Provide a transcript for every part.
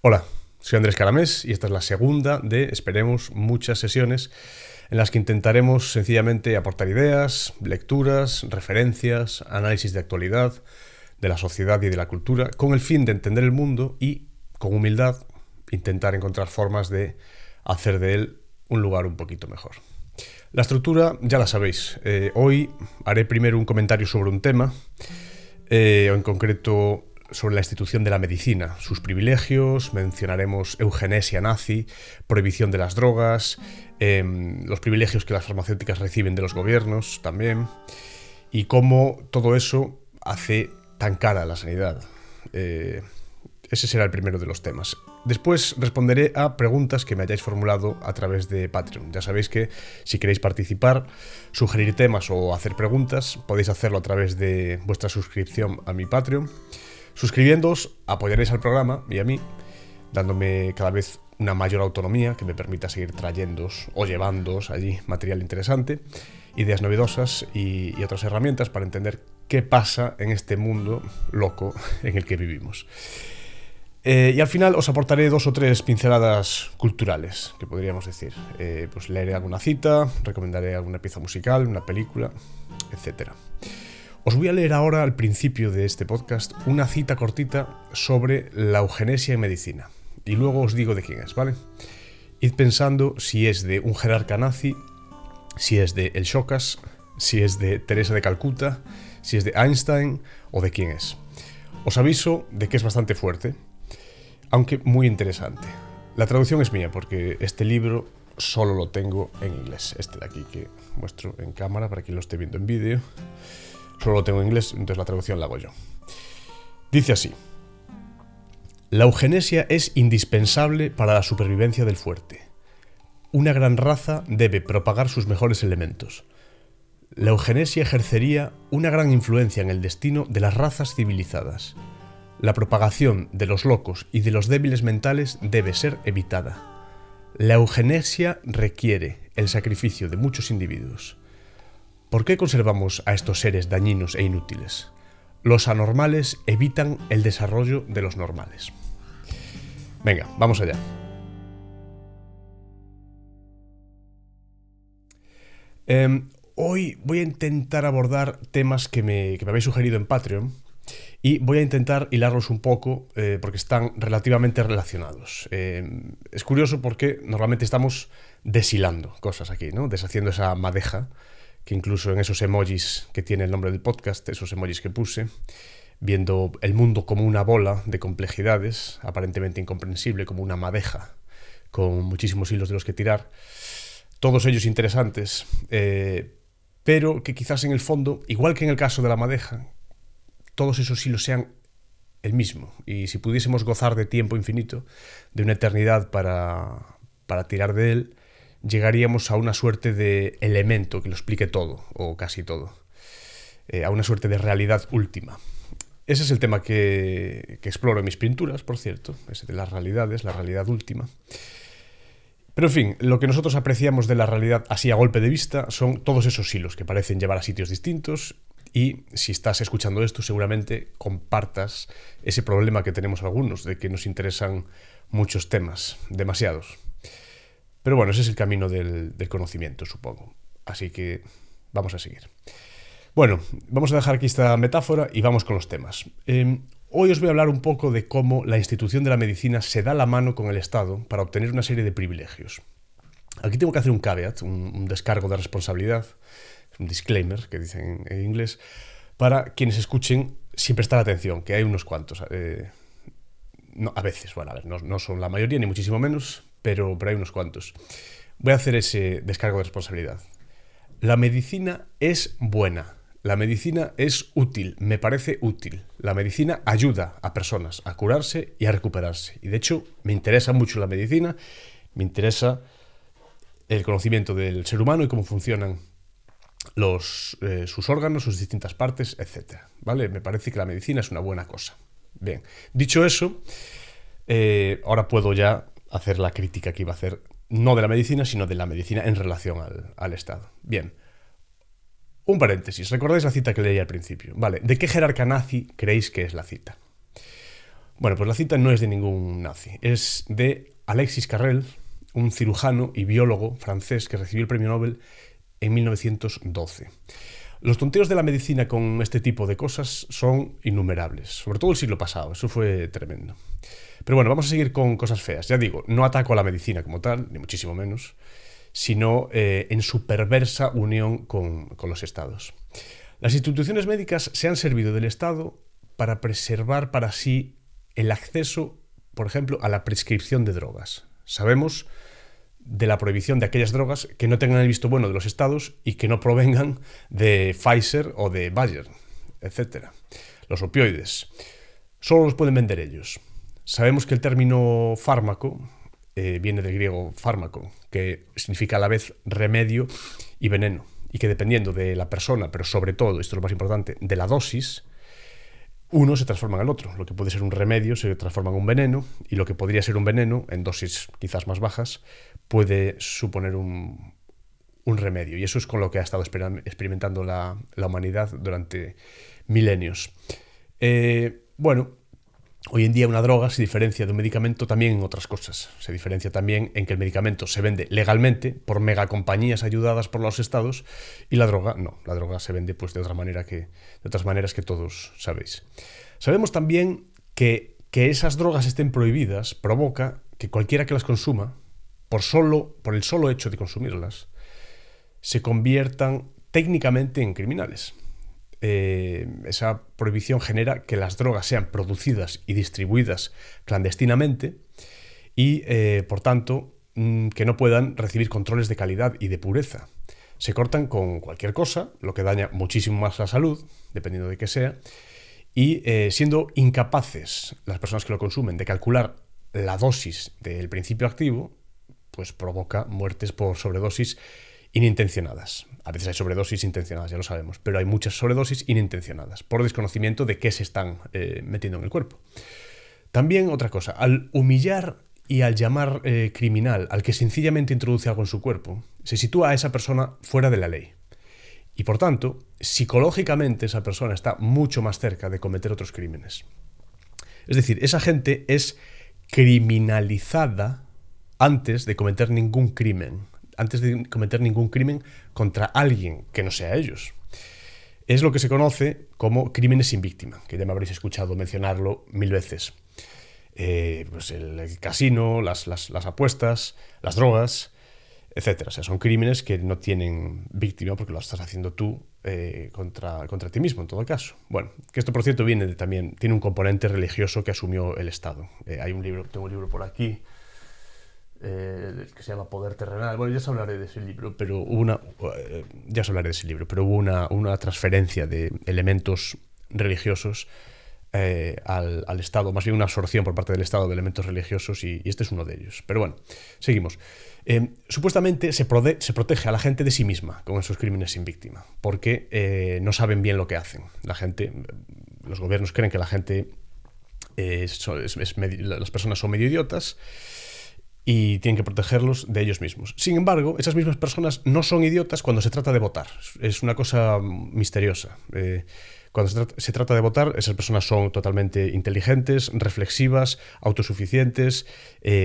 Hola, soy Andrés Caramés y esta es la segunda de, esperemos, muchas sesiones en las que intentaremos sencillamente aportar ideas, lecturas, referencias, análisis de actualidad, de la sociedad y de la cultura, con el fin de entender el mundo y, con humildad, intentar encontrar formas de hacer de él un lugar un poquito mejor. La estructura ya la sabéis. Hoy haré primero un comentario sobre un tema, o en concreto sobre la institución de la medicina, sus privilegios, mencionaremos eugenesia nazi, prohibición de las drogas, los privilegios que las farmacéuticas reciben de los gobiernos también, y cómo todo eso hace tan cara la sanidad. Ese será el primero de los temas. Después responderé a preguntas que me hayáis formulado a través de Patreon. Ya sabéis que si queréis participar, sugerir temas o hacer preguntas, podéis hacerlo a través de vuestra suscripción a mi Patreon. Suscribiéndoos, apoyaréis al programa y a mí, dándome cada vez una mayor autonomía que me permita seguir trayéndoos o llevándoos allí material interesante, ideas novedosas y otras herramientas para entender qué pasa en este mundo loco en el que vivimos. Y al final os aportaré 2 o 3 pinceladas culturales, que podríamos decir. Pues leeré alguna cita, recomendaré alguna pieza musical, una película, etc. Os voy a leer ahora al principio de este podcast una cita cortita sobre la eugenesia en medicina. Y luego os digo de quién es, ¿vale? Id pensando si es de un jerarca nazi, si es de El Shocas, si es de Teresa de Calcuta, si es de Einstein o de quién es. Os aviso de que es bastante fuerte, aunque muy interesante. La traducción es mía porque este libro solo lo tengo en inglés. Este de aquí que muestro en cámara para quien lo esté viendo en vídeo. Solo lo tengo en inglés, entonces la traducción la hago yo. Dice así: la eugenesia es indispensable para la supervivencia del fuerte. Una gran raza debe propagar sus mejores elementos. La eugenesia ejercería una gran influencia en el destino de las razas civilizadas. La propagación de los locos y de los débiles mentales debe ser evitada. La eugenesia requiere el sacrificio de muchos individuos. ¿Por qué conservamos a estos seres dañinos e inútiles? Los anormales evitan el desarrollo de los normales. Venga, vamos allá. Hoy voy a intentar abordar temas que me habéis sugerido en Patreon y voy a intentar hilarlos un poco porque están relativamente relacionados. Es curioso porque normalmente estamos deshilando cosas aquí, ¿no? Deshaciendo esa madeja que incluso en esos emojis que tiene el nombre del podcast, esos emojis que puse, viendo el mundo como una bola de complejidades, aparentemente incomprensible, como una madeja, con muchísimos hilos de los que tirar, todos ellos interesantes, pero que quizás en el fondo, igual que en el caso de la madeja, todos esos hilos sean el mismo, y si pudiésemos gozar de tiempo infinito, de una eternidad para tirar de él, llegaríamos a una suerte de elemento que lo explique todo, o casi todo, a una suerte de realidad última. Ese es el tema que exploro en mis pinturas, por cierto, ese de las realidades, la realidad última. Pero en fin, lo que nosotros apreciamos de la realidad así a golpe de vista son todos esos hilos que parecen llevar a sitios distintos, y si estás escuchando esto seguramente compartas ese problema que tenemos algunos, de que nos interesan muchos temas, demasiados. Pero bueno, ese es el camino del conocimiento, supongo. Así que vamos a seguir. Bueno, vamos a dejar aquí esta metáfora y vamos con los temas. Hoy os voy a hablar un poco de cómo la institución de la medicina se da la mano con el Estado para obtener una serie de privilegios. Aquí tengo que hacer un caveat, un descargo de responsabilidad, un disclaimer, que dicen en inglés, para quienes escuchen sin prestar atención, que hay unos cuantos. No, a veces, bueno, a ver, no son la mayoría, ni muchísimo menos, pero hay unos cuantos. Voy a hacer ese descargo de responsabilidad. La medicina es buena. La medicina es útil, me parece útil. La medicina ayuda a personas a curarse y a recuperarse. Y de hecho, me interesa mucho la medicina, me interesa el conocimiento del ser humano y cómo funcionan sus órganos, sus distintas partes, etc. ¿Vale? Me parece que la medicina es una buena cosa. Bien, dicho eso, ahora puedo ya hacer la crítica que iba a hacer, no de la medicina, sino de la medicina en relación al Estado. Bien. Un paréntesis, ¿recordáis la cita que leí al principio? Vale, ¿de qué jerarca nazi creéis que es la cita? Bueno, pues la cita no es de ningún nazi, es de Alexis Carrel, un cirujano y biólogo francés que recibió el premio Nobel en 1912. Los tonteos de la medicina con este tipo de cosas son innumerables, sobre todo el siglo pasado, eso fue tremendo. Pero bueno, vamos a seguir con cosas feas. Ya digo, no ataco a la medicina como tal, ni muchísimo menos, sino en su perversa unión con los estados. Las instituciones médicas se han servido del Estado para preservar para sí el acceso, por ejemplo, a la prescripción de drogas. Sabemos de la prohibición de aquellas drogas que no tengan el visto bueno de los estados y que no provengan de Pfizer o de Bayer, etc. Los opioides solo los pueden vender ellos. Sabemos que el término fármaco viene del griego fármaco, que significa a la vez remedio y veneno, y que dependiendo de la persona, pero sobre todo, esto es lo más importante, de la dosis, uno se transforma en el otro. Lo que puede ser un remedio se transforma en un veneno, y lo que podría ser un veneno, en dosis quizás más bajas, puede suponer un remedio. Y eso es con lo que ha estado experimentando la humanidad durante milenios. Bueno, hoy en día una droga se diferencia de un medicamento también en otras cosas. Se diferencia también en que el medicamento se vende legalmente por megacompañías ayudadas por los estados y la droga no. La droga se vende pues de otras maneras que todos sabéis. Sabemos también que esas drogas estén prohibidas provoca que cualquiera que las consuma, por el solo hecho de consumirlas, se conviertan técnicamente en criminales. Esa prohibición genera que las drogas sean producidas y distribuidas clandestinamente y, por tanto, que no puedan recibir controles de calidad y de pureza. Se cortan con cualquier cosa, lo que daña muchísimo más la salud, dependiendo de qué sea, y siendo incapaces las personas que lo consumen de calcular la dosis del principio activo, pues provoca muertes por sobredosis inintencionadas. A veces hay sobredosis intencionadas, ya lo sabemos, pero hay muchas sobredosis inintencionadas, por desconocimiento de qué se están metiendo en el cuerpo. También otra cosa, al humillar y al llamar criminal al que sencillamente introduce algo en su cuerpo, se sitúa a esa persona fuera de la ley. Y por tanto, psicológicamente esa persona está mucho más cerca de cometer otros crímenes. Es decir, esa gente es criminalizada antes de cometer ningún crimen. Antes de cometer ningún crimen contra alguien que no sea ellos. Es lo que se conoce como crímenes sin víctima, que ya me habréis escuchado mencionarlo 1000 veces. Pues el casino, las apuestas, las drogas, etc. O sea, son crímenes que no tienen víctima porque lo estás haciendo tú contra ti mismo, en todo caso. Bueno, que esto, por cierto, tiene un componente religioso que asumió el Estado. Tengo un libro por aquí, que se llama Poder Terrenal. Bueno, ya os hablaré de ese libro, pero hubo una transferencia de elementos religiosos al Estado, más bien una absorción por parte del Estado de elementos religiosos, y este es uno de ellos. Pero bueno, seguimos. Supuestamente se protege a la gente de sí misma con esos crímenes sin víctima, porque no saben bien lo que hacen. Los gobiernos creen que la gente, las personas son medio idiotas, y tienen que protegerlos de ellos mismos. Sin embargo, esas mismas personas no son idiotas cuando se trata de votar. Es una cosa misteriosa. Cuando se trata de votar, esas personas son totalmente inteligentes, reflexivas, autosuficientes,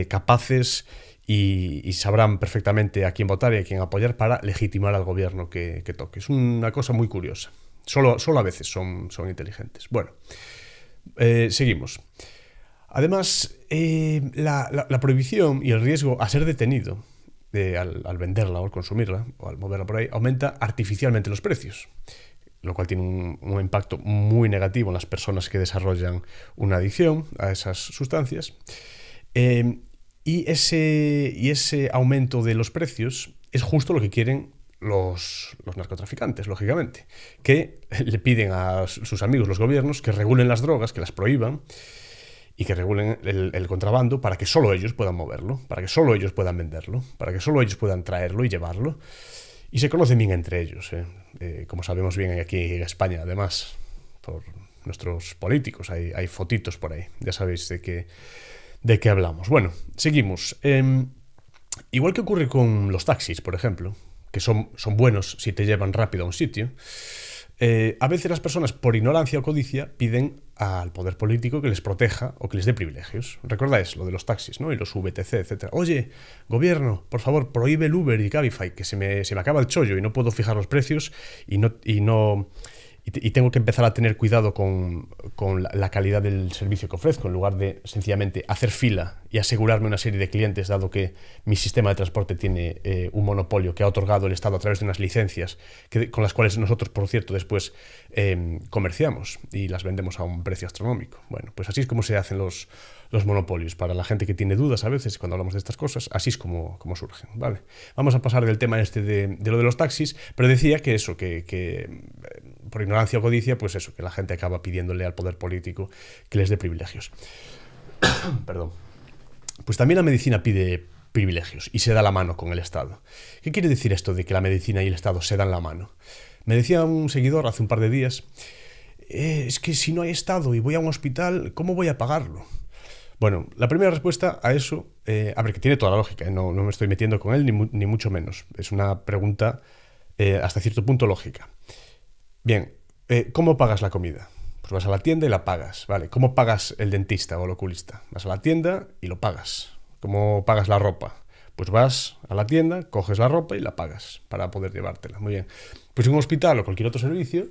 capaces, y sabrán perfectamente a quién votar y a quién apoyar para legitimar al gobierno que toque. Es una cosa muy curiosa. Solo a veces son inteligentes. Bueno, seguimos. Además, la prohibición y el riesgo a ser detenido al venderla o al consumirla o al moverla por ahí aumenta artificialmente los precios, lo cual tiene un impacto muy negativo en las personas que desarrollan una adicción a esas sustancias. Y ese aumento de los precios es justo lo que quieren los narcotraficantes, lógicamente, que le piden a sus amigos, los gobiernos, que regulen las drogas, que las prohíban, y que regulen el contrabando para que solo ellos puedan moverlo, para que solo ellos puedan venderlo, para que solo ellos puedan traerlo y llevarlo. Y se conocen bien entre ellos, como sabemos bien aquí en España, además, por nuestros políticos. Hay fotitos por ahí, ya sabéis de qué hablamos. Bueno, seguimos. Igual que ocurre con los taxis, por ejemplo, que son buenos si te llevan rápido a un sitio, A veces las personas, por ignorancia o codicia, piden al poder político que les proteja o que les dé privilegios. ¿Recordáis lo de los taxis, ¿no? Y los VTC, etcétera? Oye, gobierno, por favor, prohíbe el Uber y Cabify, que se me acaba el chollo y no puedo fijar los precios y tengo que empezar a tener cuidado con la calidad del servicio que ofrezco, en lugar de sencillamente hacer fila y asegurarme una serie de clientes, dado que mi sistema de transporte tiene un monopolio que ha otorgado el Estado a través de unas licencias con las cuales nosotros, por cierto, después comerciamos y las vendemos a un precio astronómico. Bueno, pues así es como se hacen los monopolios. Para la gente que tiene dudas a veces cuando hablamos de estas cosas, así es como surgen, ¿vale? Vamos a pasar del tema de lo de los taxis, pero decía que eso, que por ignorancia o codicia, pues eso, que la gente acaba pidiéndole al poder político que les dé privilegios. Perdón. Pues también la medicina pide privilegios y se da la mano con el Estado. ¿Qué quiere decir esto de que la medicina y el Estado se dan la mano? Me decía un seguidor hace un par de días, es que si no hay Estado y voy a un hospital, ¿cómo voy a pagarlo? Bueno, la primera respuesta a eso, a ver, que tiene toda la lógica, no me estoy metiendo con él ni mucho menos. Es una pregunta hasta cierto punto lógica. Bien, ¿cómo pagas la comida? Pues vas a la tienda y la pagas, ¿vale? ¿Cómo pagas el dentista o el oculista? Vas a la tienda y lo pagas. ¿Cómo pagas la ropa? Pues vas a la tienda, coges la ropa y la pagas para poder llevártela. Muy bien. Pues en un hospital o cualquier otro servicio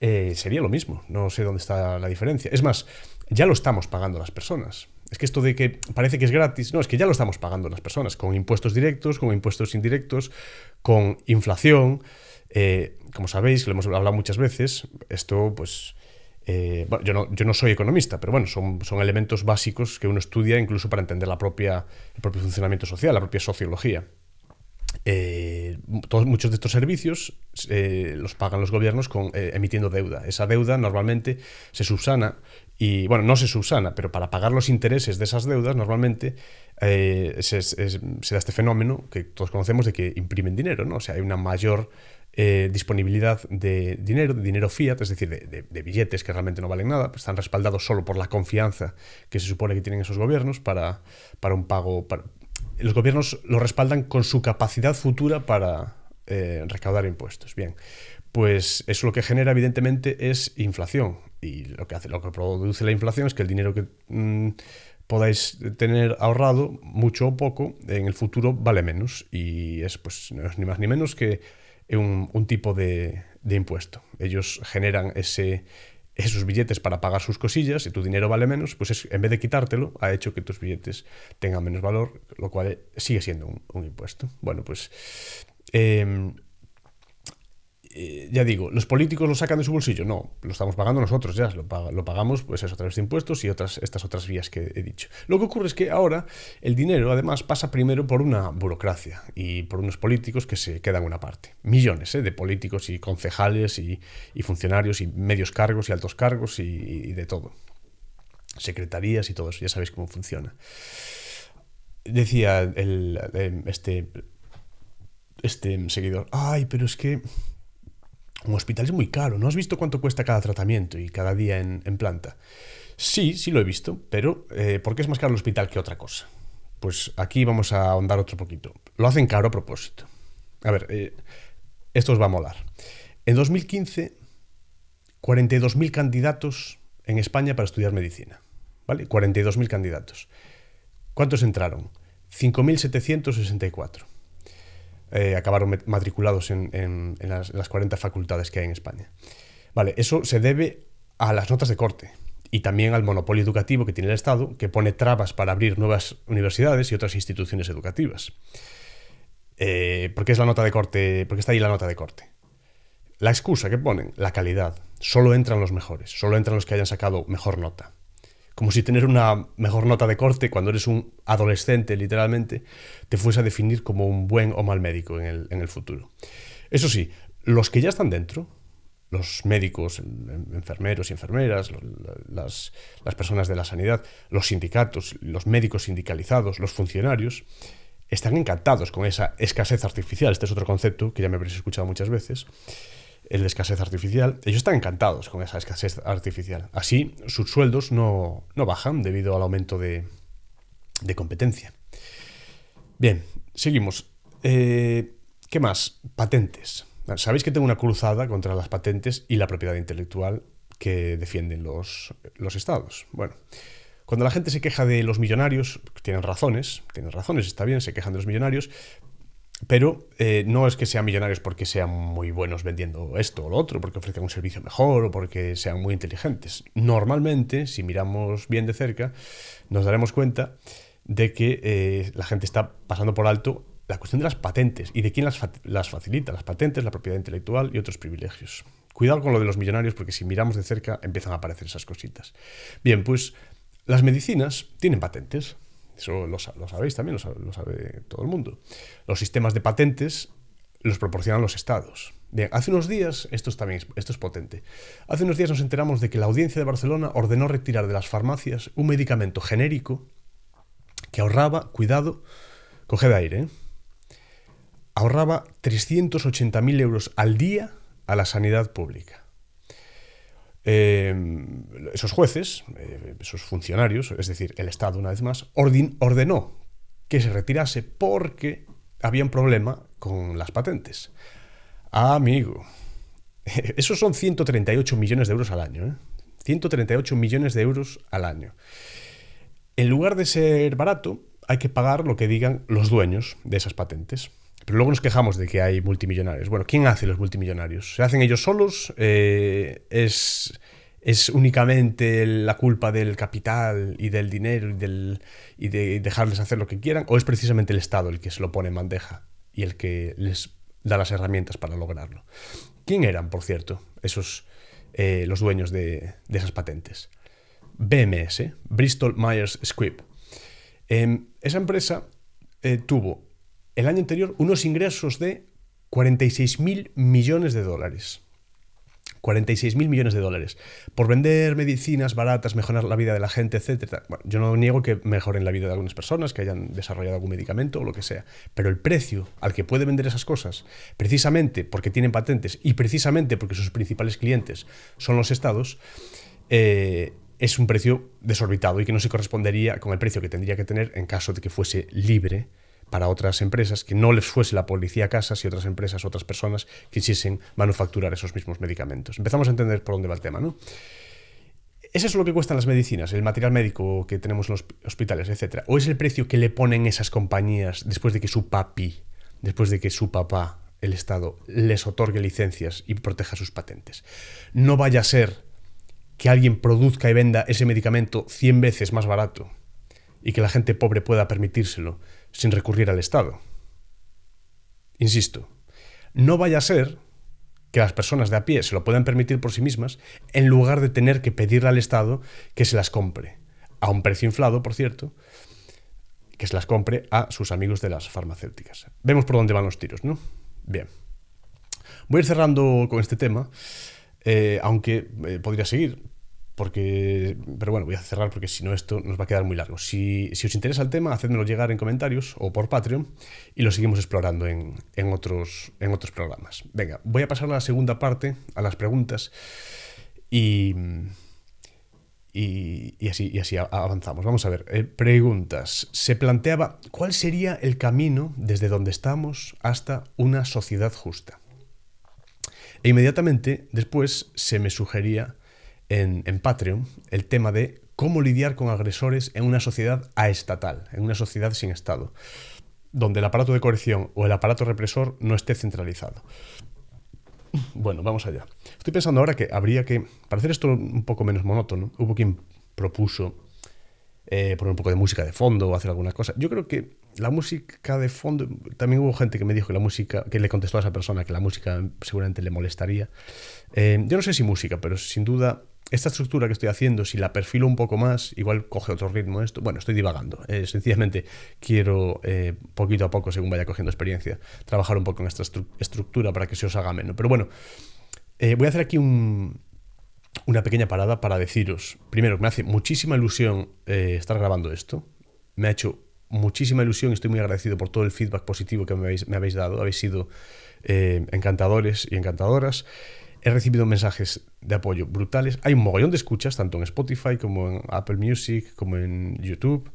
sería lo mismo. No sé dónde está la diferencia. Es más, ya lo estamos pagando las personas. Es que esto de que parece que es gratis, no, es que ya lo estamos pagando las personas, con impuestos directos, con impuestos indirectos, con inflación. Como sabéis, lo hemos hablado muchas veces, esto pues... bueno, yo no soy economista, pero bueno, son elementos básicos que uno estudia incluso para entender el propio funcionamiento social, la propia sociología. Muchos de estos servicios los pagan los gobiernos emitiendo deuda. Esa deuda normalmente se subsana y, bueno, no se subsana, pero para pagar los intereses de esas deudas normalmente se da este fenómeno que todos conocemos de que imprimen dinero, ¿no? O sea, hay una mayor disponibilidad de dinero fiat, es decir, de billetes que realmente no valen nada, pues están respaldados solo por la confianza que se supone que tienen esos gobiernos para un pago. Los gobiernos lo respaldan con su capacidad futura para recaudar impuestos. Bien, pues eso lo que genera evidentemente es inflación, y lo que produce la inflación es que el dinero que podáis tener ahorrado, mucho o poco, en el futuro vale menos, y pues, no es ni más ni menos que un tipo de impuesto. Ellos generan esos billetes para pagar sus cosillas y tu dinero vale menos, pues en vez de quitártelo, ha hecho que tus billetes tengan menos valor, lo cual sigue siendo un impuesto. Bueno, pues ya digo, ¿los políticos lo sacan de su bolsillo? No, lo estamos pagando nosotros ya, lo pagamos pues eso, a través de impuestos y estas otras vías que he dicho. Lo que ocurre es que ahora el dinero además pasa primero por una burocracia y por unos políticos que se quedan una parte. Millones de políticos y concejales y funcionarios y medios cargos y altos cargos y de todo. Secretarías y todo eso, ya sabéis cómo funciona. Decía este seguidor, ay, pero es que un hospital es muy caro, ¿no has visto cuánto cuesta cada tratamiento y cada día en planta? Sí lo he visto, pero ¿por qué es más caro el hospital que otra cosa? Pues aquí vamos a ahondar otro poquito. Lo hacen caro a propósito. A ver, esto os va a molar. En 2015, 42.000 candidatos en España para estudiar medicina, ¿vale? 42.000 candidatos. ¿Cuántos entraron? 5.764. Acabaron matriculados en las 40 facultades que hay en España. Vale, eso se debe a las notas de corte y también al monopolio educativo que tiene el Estado, que pone trabas para abrir nuevas universidades y otras instituciones educativas. ¿Por qué es la nota de corte? ¿Por qué está ahí la nota de corte? La excusa que ponen, la calidad. Solo entran los mejores, solo entran los que hayan sacado mejor nota. Como si tener una mejor nota de corte cuando eres un adolescente, literalmente, te fuese a definir como un buen o mal médico en el futuro. Eso sí, los que ya están dentro, los médicos, enfermeros y enfermeras, las personas de la sanidad, los sindicatos, los médicos sindicalizados, los funcionarios, están encantados con esa escasez artificial. Este es otro concepto que ya me habréis escuchado muchas veces. El de escasez artificial, ellos están encantados con esa escasez artificial. Así, sus sueldos no bajan debido al aumento de competencia. Bien, seguimos. ¿Qué más? Patentes. Sabéis que tengo una cruzada contra las patentes y la propiedad intelectual que defienden los estados. Bueno, cuando la gente se queja de los millonarios, tienen razones, está bien, se quejan de los millonarios, pero no es que sean millonarios porque sean muy buenos vendiendo esto o lo otro, porque ofrezcan un servicio mejor o porque sean muy inteligentes. Normalmente, si miramos bien de cerca, nos daremos cuenta de que la gente está pasando por alto la cuestión de las patentes y de quién las facilita, las patentes, la propiedad intelectual y otros privilegios. Cuidado con lo de los millonarios, porque si miramos de cerca empiezan a aparecer esas cositas. Pues las medicinas tienen patentes. Eso lo sabéis también, lo sabe todo el mundo. Los sistemas de patentes los proporcionan los estados. Bien, hace unos días, esto es potente, hace unos días nos enteramos de que la Audiencia de Barcelona ordenó retirar de las farmacias un medicamento genérico que ahorraba, cuidado, coged aire, ahorraba 380.000 euros al día a la sanidad pública. Esos jueces, esos funcionarios, es decir, el Estado una vez más, ordenó que se retirase porque había un problema con las patentes. Amigo, esos son 138 millones de euros al año, ¿eh? 138 millones de euros al año. En lugar de ser barato, hay que pagar lo que digan los dueños de esas patentes. Pero luego nos quejamos de que hay multimillonarios. Bueno, ¿quién hace los multimillonarios? ¿Se hacen ellos solos? ¿Es únicamente la culpa del capital y del dinero y de dejarles hacer lo que quieran? ¿O es precisamente el Estado el que se lo pone en bandeja y el que les da las herramientas para lograrlo? ¿Quién eran, por cierto, los dueños de esas patentes? BMS, Bristol Myers Squibb. Esa empresa tuvo el año anterior unos ingresos de 46.000 millones de dólares. 46.000 millones de dólares por vender medicinas baratas, mejorar la vida de la gente, etc. Bueno, yo no niego que mejoren la vida de algunas personas, que hayan desarrollado algún medicamento o lo que sea, pero el precio al que puede vender esas cosas, precisamente porque tienen patentes y precisamente porque sus principales clientes son los estados, es un precio desorbitado y que no se correspondería con el precio que tendría que tener en caso de que fuese libre para otras empresas, que no les fuese la policía a casa si otras empresas, otras personas quisiesen manufacturar esos mismos medicamentos. Empezamos a entender por dónde va el tema, ¿no? ¿Es eso lo que cuestan las medicinas, el material médico que tenemos en los hospitales, etcétera? ¿O es el precio que le ponen esas compañías después de que su papá, el Estado, les otorgue licencias y proteja sus patentes? No vaya a ser que alguien produzca y venda ese medicamento 100 veces más barato y que la gente pobre pueda permitírselo sin recurrir al Estado. Insisto, no vaya a ser que las personas de a pie se lo puedan permitir por sí mismas en lugar de tener que pedirle al Estado que se las compre, a un precio inflado, por cierto, que se las compre a sus amigos de las farmacéuticas. Vemos por dónde van los tiros, ¿no? Bien. Voy a ir cerrando con este tema, aunque podría seguir, pero bueno, voy a cerrar porque si no esto nos va a quedar muy largo. Si os interesa el tema, hacedmelo llegar en comentarios o por Patreon y lo seguimos explorando en otros programas. Venga, voy a pasar a la segunda parte, a las preguntas y así avanzamos. Vamos a ver, preguntas. Se planteaba, ¿cuál sería el camino desde donde estamos hasta una sociedad justa? E inmediatamente después se me sugería en Patreon el tema de cómo lidiar con agresores en una sociedad aestatal, en una sociedad sin Estado, donde el aparato de coerción o el aparato represor no esté centralizado. Bueno, vamos allá. Estoy pensando ahora que habría que, para hacer esto un poco menos monótono, hubo quien propuso poner un poco de música de fondo o hacer alguna cosa. Yo creo que la música de fondo, también hubo gente que me dijo que la música, que le contestó a esa persona que la música seguramente le molestaría. Yo no sé si música, pero sin duda esta estructura que estoy haciendo, si la perfilo un poco más, igual coge otro ritmo esto. Bueno, estoy divagando. Sencillamente quiero, poquito a poco, según vaya cogiendo experiencia, trabajar un poco en esta estructura para que se os haga menos. Pero bueno, voy a hacer aquí una pequeña parada para deciros, primero, que me hace muchísima ilusión estar grabando esto. Me ha hecho muchísima ilusión y estoy muy agradecido por todo el feedback positivo que me habéis dado. Habéis sido encantadores y encantadoras. He recibido mensajes de apoyo brutales. Hay un mogollón de escuchas, tanto en Spotify como en Apple Music, como en YouTube.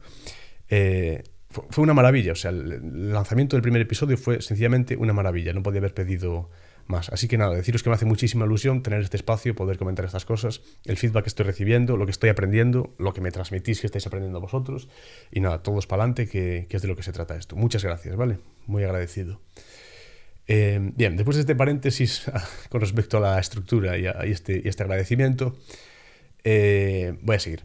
Fue una maravilla. O sea, el lanzamiento del primer episodio fue sencillamente una maravilla. No podía haber pedido más. Así que nada, deciros que me hace muchísima ilusión tener este espacio, poder comentar estas cosas, el feedback que estoy recibiendo, lo que estoy aprendiendo, lo que me transmitís que estáis aprendiendo vosotros. Y nada, todos para adelante, que es de lo que se trata esto. Muchas gracias, ¿vale? Muy agradecido. Bien, después de este paréntesis con respecto a la estructura y este agradecimiento, voy a seguir.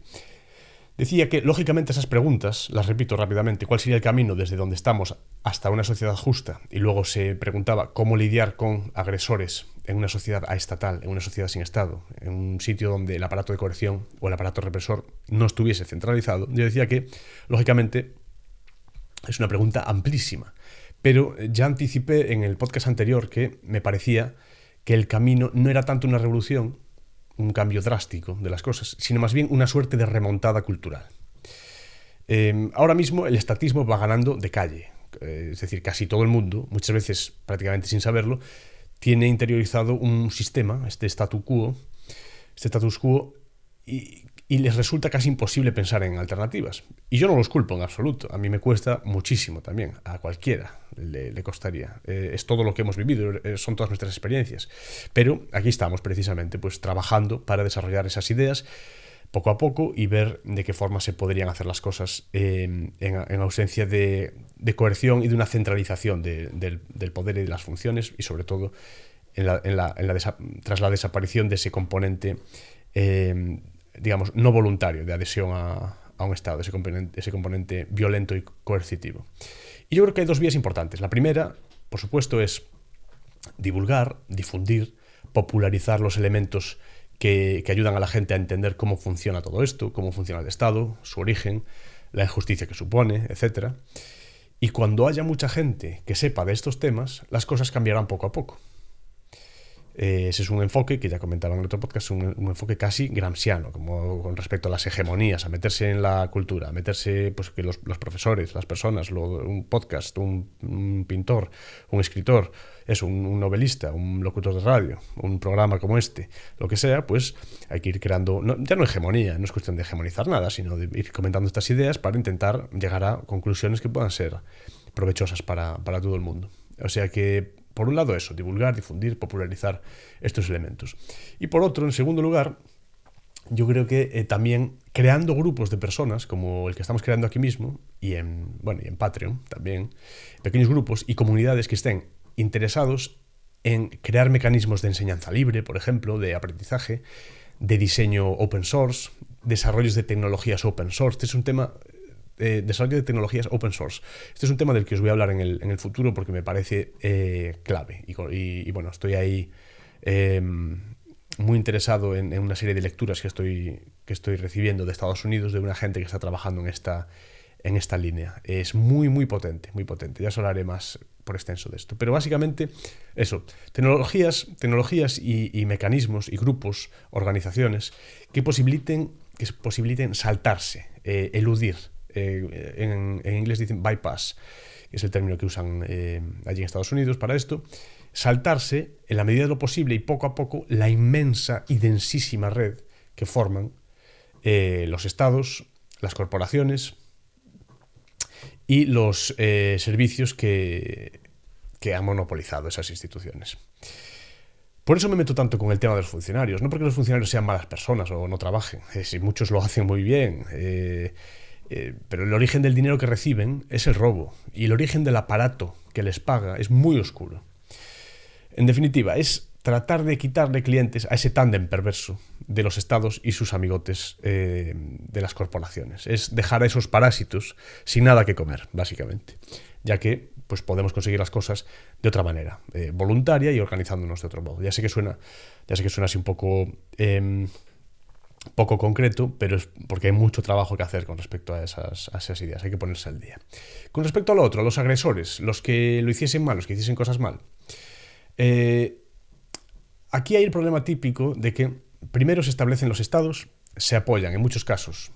Decía que, lógicamente, esas preguntas, las repito rápidamente, ¿cuál sería el camino desde donde estamos hasta una sociedad justa? Y luego se preguntaba cómo lidiar con agresores en una sociedad aestatal, en una sociedad sin Estado, en un sitio donde el aparato de coerción o el aparato represor no estuviese centralizado. Yo decía que, lógicamente, es una pregunta amplísima, pero ya anticipé en el podcast anterior que me parecía que el camino no era tanto una revolución, un cambio drástico de las cosas, sino más bien una suerte de remontada cultural. Ahora mismo el estatismo va ganando de calle, es decir, casi todo el mundo, muchas veces prácticamente sin saberlo, tiene interiorizado un sistema, este status quo, y les resulta casi imposible pensar en alternativas. Y yo no los culpo en absoluto, a mí me cuesta muchísimo también, a cualquiera le costaría. Es todo lo que hemos vivido, son todas nuestras experiencias. Pero aquí estamos precisamente pues trabajando para desarrollar esas ideas poco a poco y ver de qué forma se podrían hacer las cosas en ausencia de coerción y de una centralización del poder y de las funciones, y sobre todo tras la desaparición de ese componente digamos, no voluntario de adhesión a un Estado, ese componente violento y coercitivo. Y yo creo que hay dos vías importantes. La primera, por supuesto, es divulgar, difundir, popularizar los elementos que ayudan a la gente a entender cómo funciona todo esto, cómo funciona el Estado, su origen, la injusticia que supone, etc. Y cuando haya mucha gente que sepa de estos temas, las cosas cambiarán poco a poco. Ese es un enfoque que ya comentaba en el otro podcast, un enfoque casi gramsciano, como con respecto a las hegemonías, a meterse en la cultura, a meterse, pues que los profesores, las personas, un podcast, un pintor, un escritor, un novelista, un locutor de radio, un programa como este, lo que sea, pues hay que ir creando, ya no hegemonía, no es cuestión de hegemonizar nada, sino de ir comentando estas ideas para intentar llegar a conclusiones que puedan ser provechosas para todo el mundo. O sea que, por un lado eso, divulgar, difundir, popularizar estos elementos. Y por otro, en segundo lugar, yo creo que también creando grupos de personas, como el que estamos creando aquí mismo, y en Patreon también, pequeños grupos y comunidades que estén interesados en crear mecanismos de enseñanza libre, por ejemplo, de aprendizaje, de diseño open source, desarrollos de tecnologías open source. Este es un tema... desarrollo de tecnologías open source. Este es un tema del que os voy a hablar en el futuro porque me parece clave. Y bueno, estoy ahí muy interesado en una serie de lecturas que estoy recibiendo de Estados Unidos de una gente que está trabajando en esta línea. Es muy, muy potente, muy potente. Ya os hablaré más por extenso de esto. Pero básicamente, eso, tecnologías y mecanismos y grupos, organizaciones que posibiliten saltarse, eludir. En inglés dicen bypass, que es el término que usan allí en Estados Unidos para esto, saltarse en la medida de lo posible y poco a poco la inmensa y densísima red que forman los estados, las corporaciones y los servicios que han monopolizado esas instituciones. Por eso me meto tanto con el tema de los funcionarios, no porque los funcionarios sean malas personas o no trabajen, si muchos lo hacen muy bien, pero el origen del dinero que reciben es el robo y el origen del aparato que les paga es muy oscuro. En definitiva, es tratar de quitarle clientes a ese tándem perverso de los estados y sus amigotes de las corporaciones. Es dejar a esos parásitos sin nada que comer, básicamente, ya que pues podemos conseguir las cosas de otra manera, voluntaria y organizándonos de otro modo. Ya sé que suena así un poco concreto, pero es porque hay mucho trabajo que hacer con respecto a esas ideas, hay que ponerse al día. Con respecto a lo otro, a los agresores, los que lo hiciesen mal, los que hiciesen cosas mal, aquí hay el problema típico de que primero se establecen los estados, se apoyan en muchos casos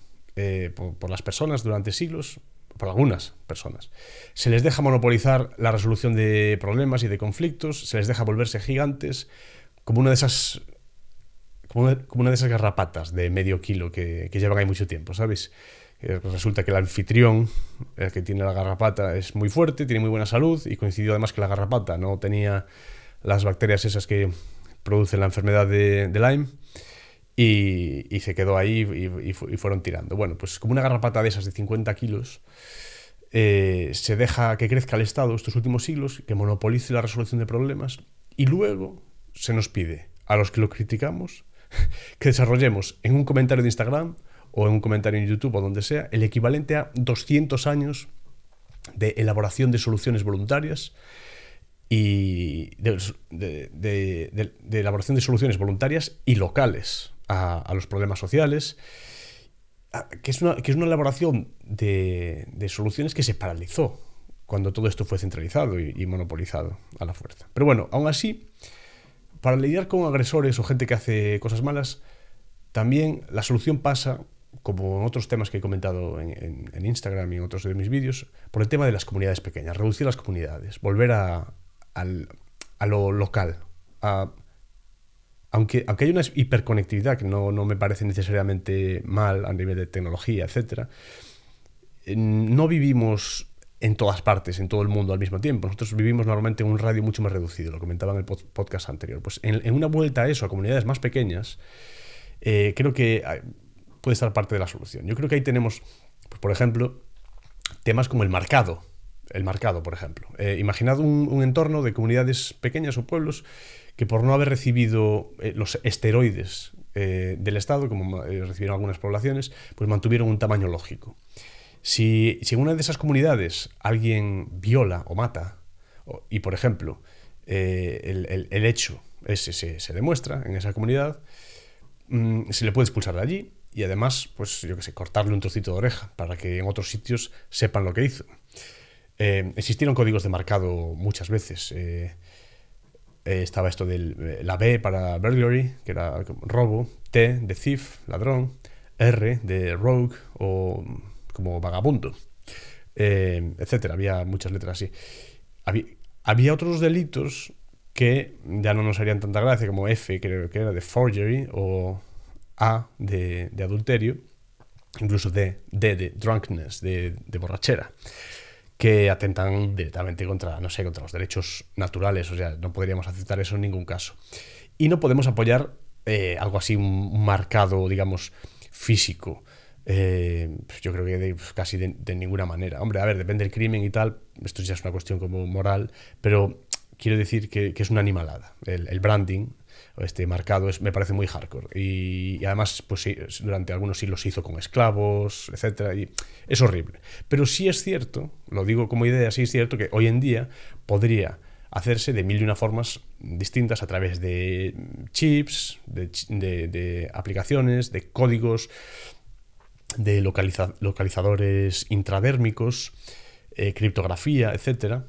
por las personas durante siglos, por algunas personas. Se les deja monopolizar la resolución de problemas y de conflictos, se les deja volverse gigantes, como una de esas garrapatas de medio kilo que llevan ahí mucho tiempo, ¿sabes? Resulta que el anfitrión, el que tiene la garrapata, es muy fuerte, tiene muy buena salud y coincidió además que la garrapata no tenía las bacterias esas que producen la enfermedad de Lyme, y se quedó ahí y fueron tirando. Bueno, pues como una garrapata de esas de 50 kilos, se deja que crezca el Estado estos últimos siglos, que monopolice la resolución de problemas, y luego se nos pide a los que lo criticamos que desarrollemos en un comentario de Instagram o en un comentario en YouTube o donde sea el equivalente a 200 años de elaboración de soluciones voluntarias y de elaboración de soluciones voluntarias y locales a los problemas sociales, que es una elaboración de soluciones que se paralizó cuando todo esto fue centralizado y monopolizado a la fuerza. Pero bueno, aún así, para lidiar con agresores o gente que hace cosas malas, también la solución pasa, como en otros temas que he comentado en Instagram y en otros de mis vídeos, por el tema de las comunidades pequeñas, reducir las comunidades, volver a lo local. Aunque hay una hiperconectividad que no me parece necesariamente mal a nivel de tecnología, etc., no vivimos en todas partes, en todo el mundo al mismo tiempo. Nosotros vivimos normalmente en un radio mucho más reducido, lo comentaba en el podcast anterior. Pues en una vuelta a eso, a comunidades más pequeñas, creo que puede estar parte de la solución. Yo creo que ahí tenemos, pues, por ejemplo, temas como el marcado, por ejemplo. Imaginad un entorno de comunidades pequeñas o pueblos que por no haber recibido los esteroides del Estado, como recibieron algunas poblaciones, pues mantuvieron un tamaño lógico. Si en una de esas comunidades alguien viola o mata, y por ejemplo el hecho ese se demuestra en esa comunidad, se le puede expulsar de allí y además, pues yo qué sé, cortarle un trocito de oreja para que en otros sitios sepan lo que hizo. Existieron códigos de marcado muchas veces. Estaba esto de la B para burglary, que era robo, T de thief, ladrón, R de rogue o como vagabundo, etcétera. Había muchas letras así. Había otros delitos que ya no nos harían tanta gracia, como F, creo que era de forgery, o A de adulterio, incluso D de drunkenness, de borrachera, que atentan directamente contra los derechos naturales. O sea, no podríamos aceptar eso en ningún caso. Y no podemos apoyar algo así, un marcado, digamos, físico. Yo creo que casi de ninguna manera. Hombre, a ver, depende del crimen y tal, esto ya es una cuestión como moral, pero quiero decir que es una animalada. El branding, este marcado, me parece muy hardcore. Y además, pues sí, durante algunos siglos se hizo con esclavos, etcétera, y es horrible. Pero sí es cierto, lo digo como idea, sí es cierto que hoy en día podría hacerse de mil y una formas distintas a través de chips, de aplicaciones, de códigos, de localizadores intradérmicos, criptografía, etcétera,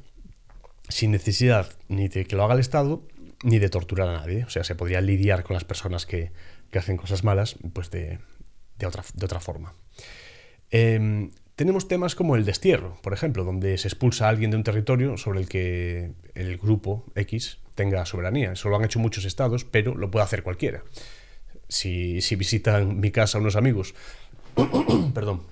sin necesidad ni de que lo haga el Estado ni de torturar a nadie. O sea, se podría lidiar con las personas que hacen cosas malas, pues de otra forma. Tenemos temas como el destierro, por ejemplo, donde se expulsa a alguien de un territorio sobre el que el grupo X tenga soberanía. Eso lo han hecho muchos estados, pero lo puede hacer cualquiera. Si visitan mi casa unos amigos perdón,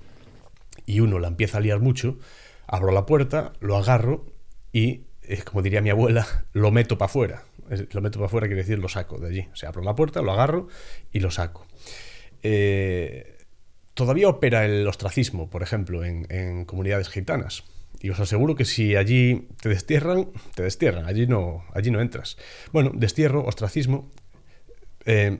y uno la empieza a liar mucho, abro la puerta, lo agarro y, como diría mi abuela, lo meto para afuera. Lo meto para afuera quiere decir lo saco de allí. O sea, abro la puerta, lo agarro y lo saco. Todavía opera el ostracismo, por ejemplo, en comunidades gitanas. Y os aseguro que si allí te destierran, allí no entras. Bueno, destierro, ostracismo. Tened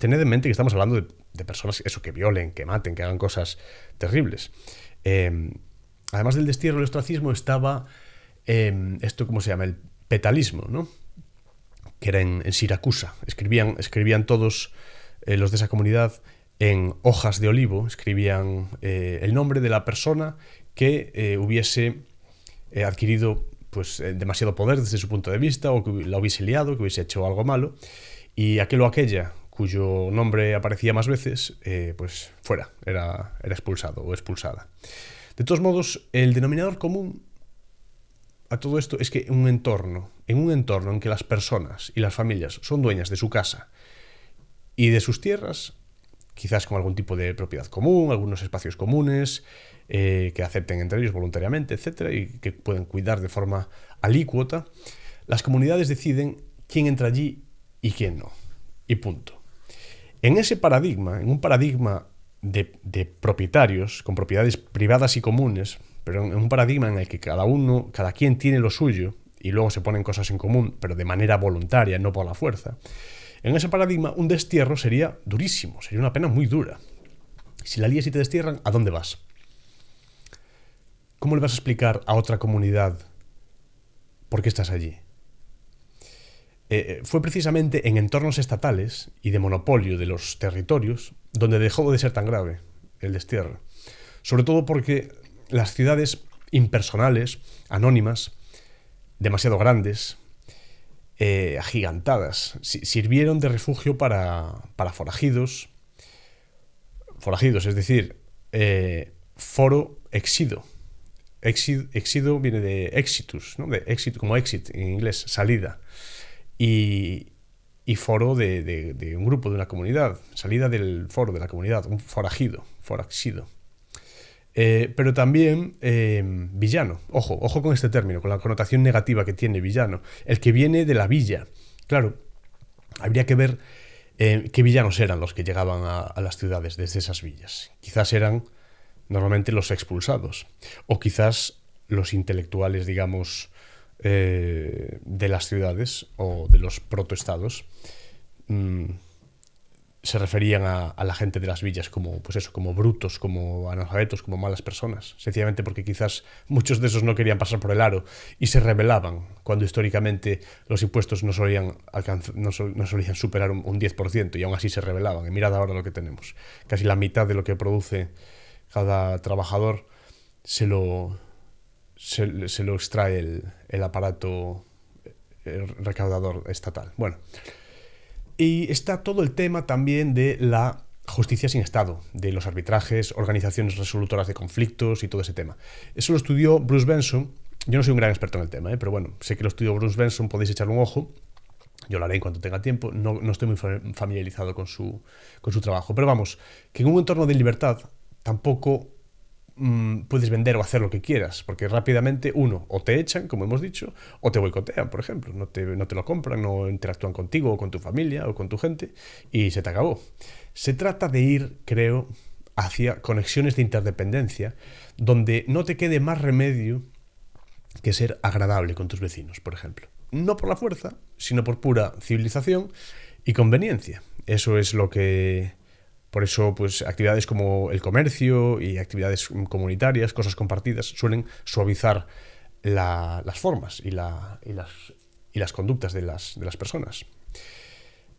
en mente que estamos hablando de personas que violen, que maten, que hagan cosas terribles. Además del destierro y el ostracismo estaba esto, ¿cómo se llama? El petalismo, ¿no? Que era en Siracusa. Escribían todos los de esa comunidad en hojas de olivo, escribían el nombre de la persona que hubiese adquirido pues demasiado poder desde su punto de vista, o que la hubiese liado, que hubiese hecho algo malo, y aquel o aquella cuyo nombre aparecía más veces, pues fuera, era expulsado o expulsada. De todos modos, el denominador común a todo esto es que en un entorno en que las personas y las familias son dueñas de su casa y de sus tierras, quizás con algún tipo de propiedad común, algunos espacios comunes, que acepten entre ellos voluntariamente, etcétera, y que pueden cuidar de forma alícuota, Las comunidades deciden quién entra allí y quién no. Y punto. En ese paradigma, en un paradigma de propietarios, con propiedades privadas y comunes, pero en un paradigma en el que cada quien tiene lo suyo y luego se ponen cosas en común, pero de manera voluntaria, no por la fuerza, en ese paradigma un destierro sería durísimo, sería una pena muy dura. Si la lías y te destierran, ¿a dónde vas? ¿Cómo le vas a explicar a otra comunidad por qué estás allí? Fue precisamente en entornos estatales y de monopolio de los territorios donde dejó de ser tan grave el destierro. Sobre todo porque las ciudades impersonales, anónimas, demasiado grandes, agigantadas, sirvieron de refugio para forajidos, es decir, foro exido. Exido viene de exitus, ¿no? De exit, como exit en inglés, salida. Y foro de un grupo, de una comunidad, salida del foro de la comunidad, un forajido. Pero también villano. Ojo con este término, con la connotación negativa que tiene villano. El que viene de la villa. Claro, habría que ver qué villanos eran los que llegaban a las ciudades desde esas villas. Quizás eran normalmente los expulsados, o quizás los intelectuales, digamos, de las ciudades o de los protoestados se referían a la gente de las villas como, pues eso, como brutos, como analfabetos, como malas personas, sencillamente porque quizás muchos de esos no querían pasar por el aro y se rebelaban cuando históricamente los impuestos no solían superar un 10% y aún así se rebelaban. Y mirad ahora lo que tenemos, casi la mitad de lo que produce cada trabajador se lo extrae el aparato recaudador estatal. Bueno, y está todo el tema también de la justicia sin Estado, de los arbitrajes, organizaciones resolutoras de conflictos y todo ese tema. Eso lo estudió Bruce Benson. Yo no soy un gran experto en el tema, pero bueno, sé que lo estudió Bruce Benson, podéis echarle un ojo. Yo lo haré en cuanto tenga tiempo. No estoy muy familiarizado con su trabajo. Pero vamos, que en un entorno de libertad tampoco puedes vender o hacer lo que quieras, porque rápidamente, o te echan, como hemos dicho, o te boicotean, por ejemplo, no te lo compran, no interactúan contigo o con tu familia o con tu gente, y se te acabó. Se trata de ir, creo, hacia conexiones de interdependencia, donde no te quede más remedio que ser agradable con tus vecinos, por ejemplo. No por la fuerza, sino por pura civilización y conveniencia. Eso es lo que... Por eso, pues, actividades como el comercio y actividades comunitarias, cosas compartidas, suelen suavizar las formas y las conductas de las personas.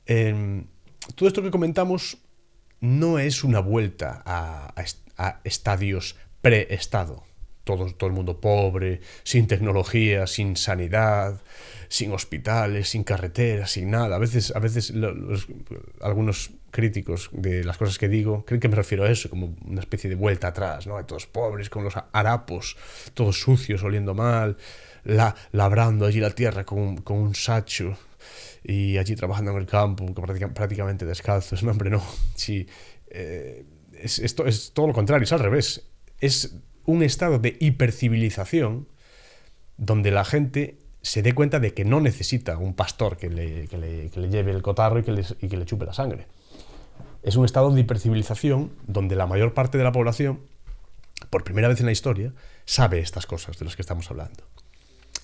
Todo esto que comentamos no es una vuelta a estadios pre-estado. Todo el mundo pobre, sin tecnología, sin sanidad, sin hospitales, sin carreteras, sin nada. A veces algunos críticos de las cosas que digo creen que me refiero a eso, como una especie de vuelta atrás, ¿no? Todos pobres, con los harapos, todos sucios, oliendo mal, labrando allí la tierra con un sacho y allí trabajando en el campo, prácticamente descalzos. No, hombre, no. Sí, es todo lo contrario, es al revés. Es un estado de hipercivilización donde la gente se dé cuenta de que no necesita un pastor que le lleve el cotarro y que le chupe la sangre. Es un estado de hipercivilización donde la mayor parte de la población, por primera vez en la historia, sabe estas cosas de las que estamos hablando.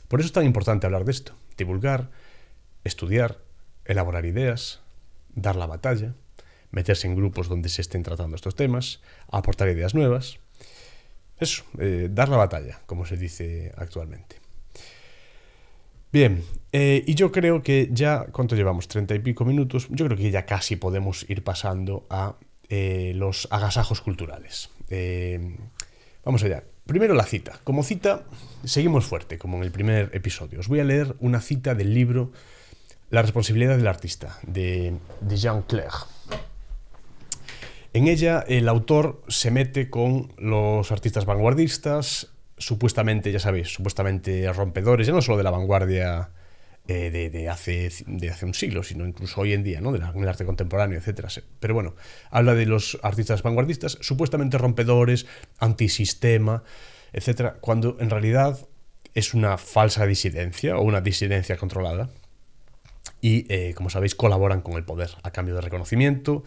Por eso es tan importante hablar de esto, divulgar, estudiar, elaborar ideas, dar la batalla, meterse en grupos donde se estén tratando estos temas, aportar ideas nuevas. Eso, dar la batalla, como se dice actualmente. Bien, y yo creo que ya, ¿cuánto llevamos? 30 y pico minutos. Yo creo que ya casi podemos ir pasando a los agasajos culturales. Vamos allá. Primero la cita. Como cita, seguimos fuerte, como en el primer episodio. Os voy a leer una cita del libro La responsabilidad del artista, de Jean Clair. En ella, el autor se mete con los artistas vanguardistas, supuestamente, ya sabéis, supuestamente rompedores, ya no solo de la vanguardia de hace un siglo, sino incluso hoy en día, ¿no? Del arte contemporáneo, etcétera. Pero bueno, habla de los artistas vanguardistas, supuestamente rompedores, antisistema, etcétera, cuando en realidad es una falsa disidencia o una disidencia controlada. Y, como sabéis, colaboran con el poder a cambio de reconocimiento,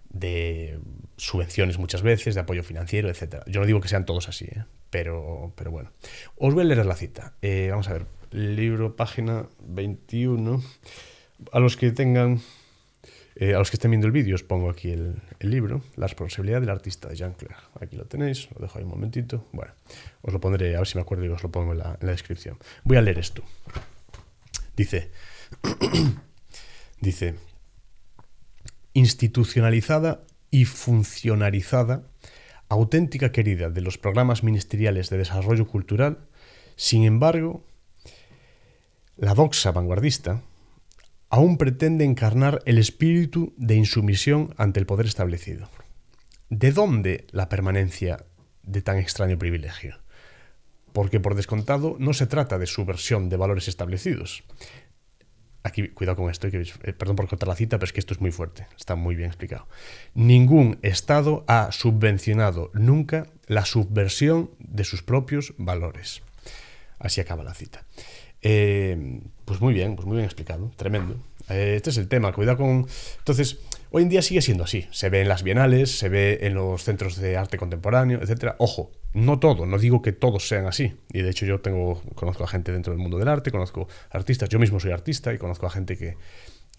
de subvenciones muchas veces, de apoyo financiero, etc. Yo no digo que sean todos así, pero bueno. Os voy a leer la cita. Vamos a ver, libro, página 21. A los que estén viendo el vídeo os pongo aquí el libro, La responsabilidad del artista, de Jean Clair. Aquí lo tenéis, lo dejo ahí un momentito. Bueno, os lo pondré, a ver si me acuerdo y os lo pongo en la descripción. Voy a leer esto. Dice, institucionalizada y funcionarizada, auténtica querida de los programas ministeriales de desarrollo cultural, sin embargo, la doxa vanguardista aún pretende encarnar el espíritu de insumisión ante el poder establecido. ¿De dónde la permanencia de tan extraño privilegio? Porque, por descontado, no se trata de subversión de valores establecidos. Aquí, cuidado con esto, perdón por cortar la cita, pero es que esto es muy fuerte, está muy bien explicado. Ningún Estado ha subvencionado nunca la subversión de sus propios valores. Así acaba la cita. Pues muy bien explicado, tremendo. Este es el tema, cuidado con... Entonces, hoy en día sigue siendo así. Se ve en las bienales, se ve en los centros de arte contemporáneo, etc. Ojo, no todo, no digo que todos sean así. Y de hecho yo conozco a gente dentro del mundo del arte, conozco artistas, yo mismo soy artista y conozco a gente que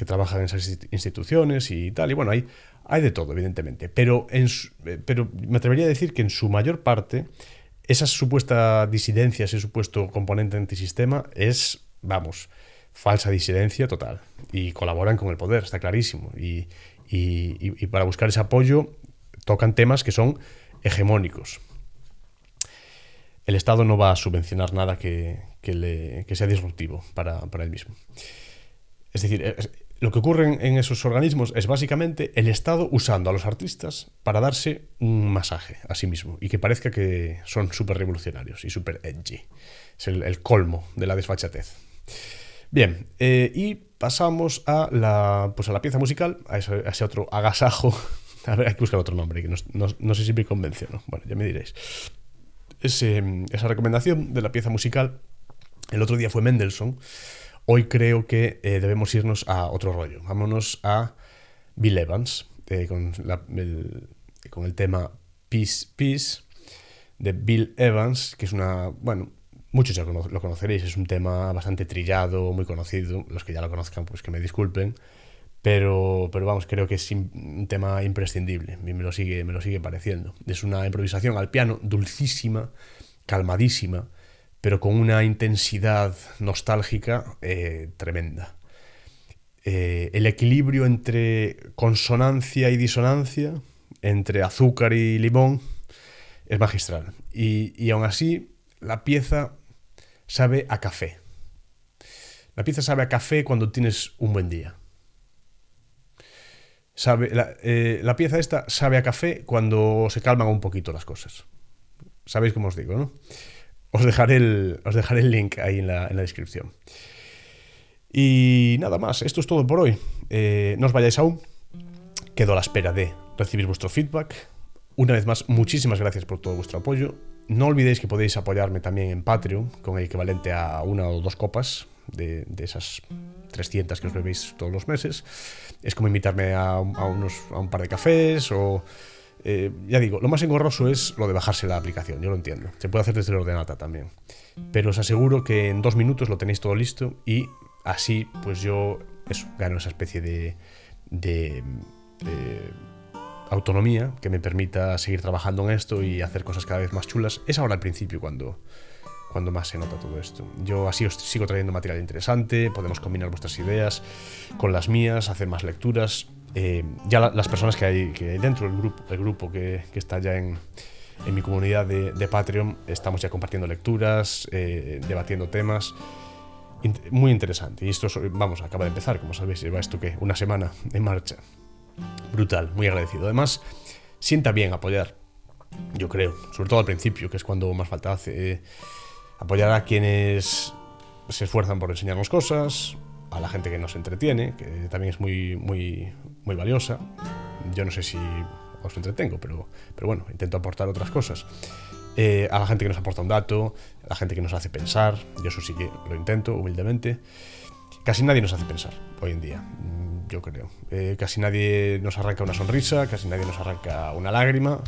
trabaja en esas instituciones y tal. Y bueno, hay de todo, evidentemente. Pero me atrevería a decir que en su mayor parte, esa supuesta disidencia, ese supuesto componente antisistema es, vamos, falsa disidencia total. Y colaboran con el poder, está clarísimo. Y para buscar ese apoyo tocan temas que son hegemónicos. El Estado no va a subvencionar nada que sea disruptivo para él mismo. Es decir, lo que ocurre en esos organismos es básicamente el Estado usando a los artistas para darse un masaje a sí mismo y que parezca que son súper revolucionarios y súper edgy. Es el colmo de la desfachatez. Bien, y pasamos a la pieza musical, a ese otro agasajo. A ver, hay que buscar otro nombre, que no sé si me convence o no. Bueno, ya me diréis. Esa recomendación de la pieza musical, el otro día fue Mendelssohn. Hoy creo que debemos irnos a otro rollo. Vámonos a Bill Evans, con el tema Peace, Peace, de Bill Evans, que es bueno, muchos ya lo conoceréis, es un tema bastante trillado, muy conocido. Los que ya lo conozcan, pues que me disculpen. Pero vamos, creo que es un tema imprescindible. A mí me lo sigue pareciendo. Es una improvisación al piano dulcísima, calmadísima, pero con una intensidad nostálgica tremenda. El equilibrio entre consonancia y disonancia, entre azúcar y limón, es magistral. Y aún así, la pieza sabe a café. La pieza sabe a café cuando tienes un buen día. La pieza esta sabe a café cuando se calman un poquito las cosas. Sabéis cómo os digo, ¿no? Os dejaré el link ahí en la descripción. Y nada más, esto es todo por hoy. No os vayáis aún. Quedo a la espera de recibir vuestro feedback. Una vez más, muchísimas gracias por todo vuestro apoyo. No olvidéis que podéis apoyarme también en Patreon, con el equivalente a 1 o 2 copas de esas 300 que os bebéis todos los meses. Es como invitarme a un par de cafés o... ya digo, lo más engorroso es lo de bajarse la aplicación, yo lo entiendo. Se puede hacer desde el ordenata también. Pero os aseguro que en 2 minutos lo tenéis todo listo y así pues yo gano esa especie de autonomía que me permita seguir trabajando en esto y hacer cosas cada vez más chulas. Es ahora al principio cuando más se nota todo esto. Yo así os sigo trayendo material interesante, podemos combinar vuestras ideas con las mías, hacer más lecturas. Ya las personas que hay dentro del grupo que está ya en mi comunidad de Patreon, estamos ya compartiendo lecturas, debatiendo temas. Muy interesante. Y esto, acaba de empezar, como sabéis, lleva esto que una semana en marcha. Brutal, muy agradecido. Además, sienta bien apoyar, yo creo, sobre todo al principio, que es cuando más falta hace. Apoyar a quienes se esfuerzan por enseñarnos cosas, a la gente que nos entretiene, que también es muy, muy, muy valiosa. Yo no sé si os entretengo, pero bueno, intento aportar otras cosas. a la gente que nos aporta un dato, a la gente que nos hace pensar. Yo eso sí que lo intento humildemente. Casi nadie nos hace pensar hoy en día, yo creo. Casi nadie nos arranca una sonrisa, casi nadie nos arranca una lágrima.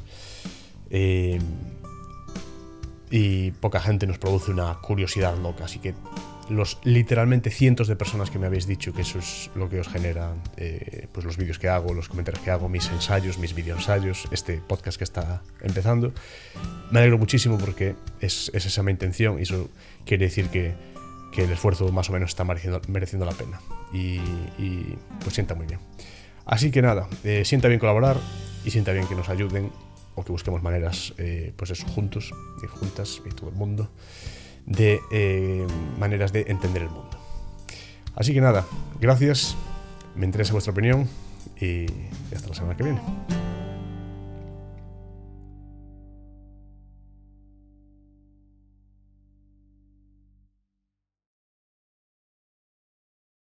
Y poca gente nos produce una curiosidad loca. Así que los literalmente cientos de personas que me habéis dicho que eso es lo que os genera, pues los vídeos que hago, los comentarios que hago, mis ensayos, mis videoensayos, este podcast que está empezando, me alegro muchísimo porque es esa mi intención y eso quiere decir que el esfuerzo más o menos está mereciendo la pena y pues sienta muy bien. Así que nada, sienta bien colaborar y sienta bien que nos ayuden o que busquemos maneras, pues eso, juntos y juntas y todo el mundo, de maneras de entender el mundo. Así que nada, gracias, me interesa vuestra opinión y hasta la semana que viene.